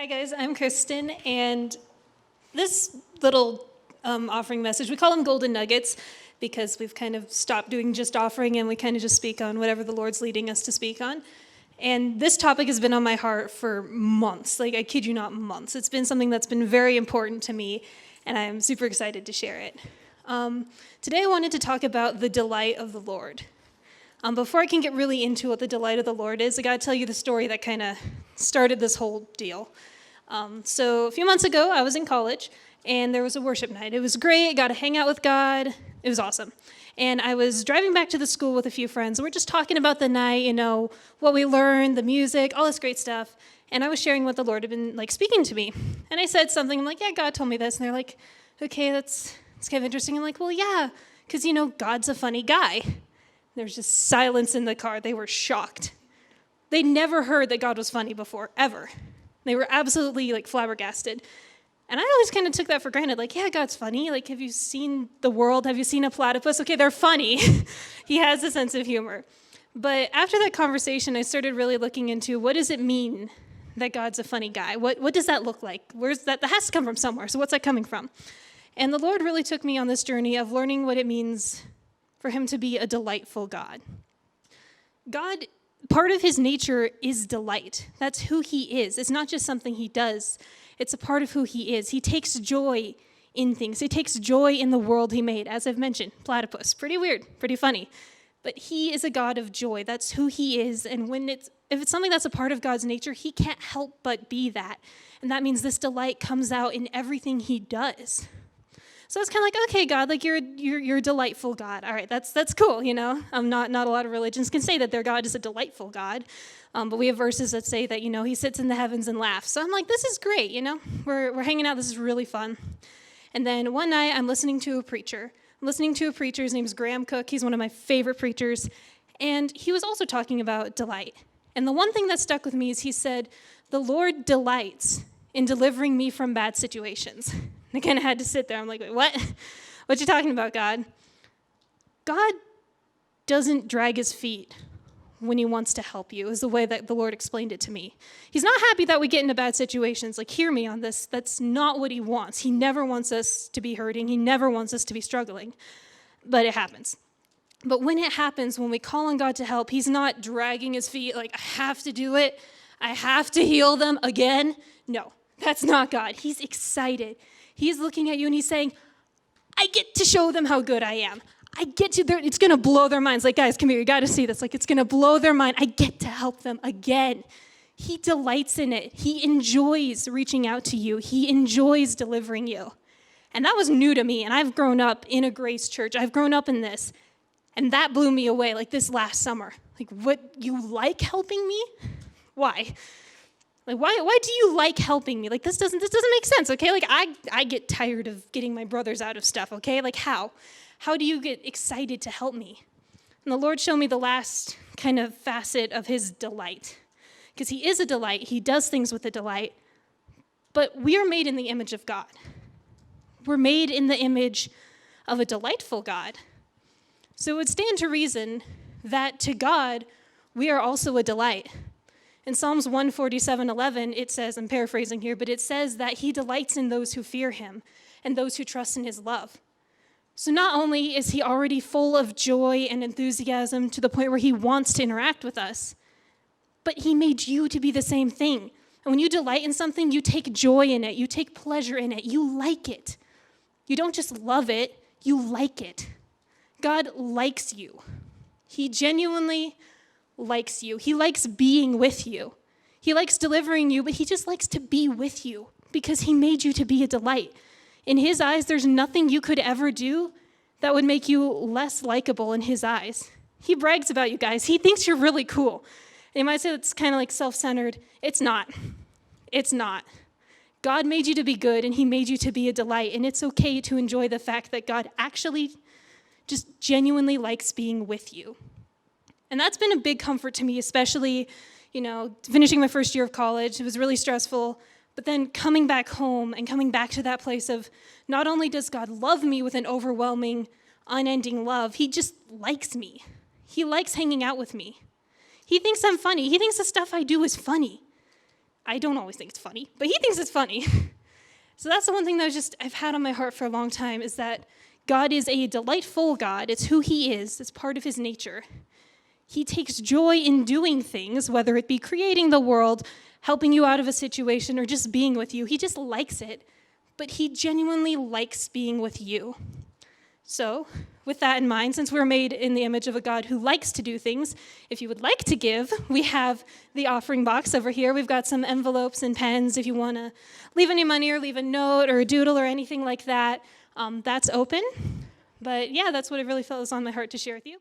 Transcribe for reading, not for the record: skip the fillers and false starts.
Hi guys, I'm Kristen, and this little offering message, we call them golden nuggets because we've kind of stopped doing just offering and we kind of just speak on whatever the Lord's leading us to speak on. And this topic has been on my heart for months, like I kid you not, months. It's been something that's been very important to me, and I'm super excited to share it. Today I wanted to talk about the delight of the Lord. Before I can get really into what the delight of the Lord is, I got to tell you the story that kind of started this whole deal. So a few months ago, I was in college, and there was a worship night. It was great. I got to hang out with God. It was awesome. And I was driving back to the school with a few friends. We're just talking about the night, what we learned, the music, all this great stuff. And I was sharing what the Lord had been speaking to me. And I said something. I'm like, yeah, God told me this. And they're like, okay, that's kind of interesting. I'm like, well, yeah, because, God's a funny guy. There's just silence in the car. They were shocked. They never heard that God was funny before, ever. They were absolutely flabbergasted. And I always kind of took that for granted. Yeah, God's funny. Have you seen the world? Have you seen a platypus? Okay, they're funny. He has a sense of humor. But after that conversation, I started really looking into what does it mean that God's a funny guy? What does that look like? Where's that? That has to come from somewhere. So what's that coming from? And the Lord really took me on this journey of learning what it means for him to be a delightful God. God, part of his nature is delight. That's who he is. It's not just something he does. It's a part of who he is. He takes joy in things. He takes joy in the world he made. As I've mentioned, platypus, pretty weird, pretty funny. But he is a God of joy. That's who he is. And if it's something that's a part of God's nature, he can't help but be that. And that means this delight comes out in everything he does. So it's kind of okay, God, you're a delightful God. All right, that's cool, Not a lot of religions can say that their God is a delightful God, but we have verses that say that, he sits in the heavens and laughs. So I'm like, this is great, We're hanging out. This is really fun. And then one night I'm listening to a preacher. His name is Graham Cook. He's one of my favorite preachers. And he was also talking about delight. And the one thing that stuck with me is he said, the Lord delights in delivering me from bad situations. I kind of had to sit there. I'm like, wait, what? What you talking about, God? God doesn't drag his feet when he wants to help you, is the way that the Lord explained it to me. He's not happy that we get into bad situations. Hear me on this. That's not what he wants. He never wants us to be hurting. He never wants us to be struggling. But it happens. But when it happens, when we call on God to help, he's not dragging his feet I have to do it. I have to heal them again. No, that's not God. He's excited. He's looking at you and he's saying, I get to show them how good I am. It's going to blow their minds. Guys, come here, you got to see this. It's going to blow their mind. I get to help them again. He delights in it. He enjoys reaching out to you. He enjoys delivering you. And that was new to me. And I've grown up in a grace church. I've grown up in this. And that blew me away this last summer. What, you like helping me? Why? Why do you like helping me? This doesn't make sense, okay? I get tired of getting my brothers out of stuff, okay? How? How do you get excited to help me? And the Lord showed me the last kind of facet of his delight. Because he is a delight. He does things with a delight. But we are made in the image of God. We're made in the image of a delightful God. So it would stand to reason that to God, we are also a delight. In Psalms 147:11, it says, I'm paraphrasing here, but it says that he delights in those who fear him and those who trust in his love. So not only is he already full of joy and enthusiasm to the point where he wants to interact with us, but he made you to be the same thing. And when you delight in something, you take joy in it. You take pleasure in it. You like it. You don't just love it, you like it. God likes you. He genuinely likes you. He likes being with you. He likes delivering you, but he just likes to be with you because he made you to be a delight. In his eyes, there's nothing you could ever do that would make you less likable in his eyes. He brags about you guys. He thinks you're really cool. And you might say it's kind of self-centered. It's not. It's not. God made you to be good, and he made you to be a delight, and it's okay to enjoy the fact that God actually just genuinely likes being with you. And that's been a big comfort to me, especially, finishing my first year of college. It was really stressful. But then coming back home and coming back to that place of not only does God love me with an overwhelming, unending love, he just likes me. He likes hanging out with me. He thinks I'm funny. He thinks the stuff I do is funny. I don't always think it's funny, but he thinks it's funny. So that's the one thing that I've had on my heart for a long time, is that God is a delightful God. It's who he is. It's part of his nature. He takes joy in doing things, whether it be creating the world, helping you out of a situation, or just being with you. He just likes it. But he genuinely likes being with you. So, with that in mind, since we're made in the image of a God who likes to do things, if you would like to give, we have the offering box over here. We've got some envelopes and pens if you want to leave any money or leave a note or a doodle or anything like that. That's open. But yeah, that's what I really felt was on my heart to share with you.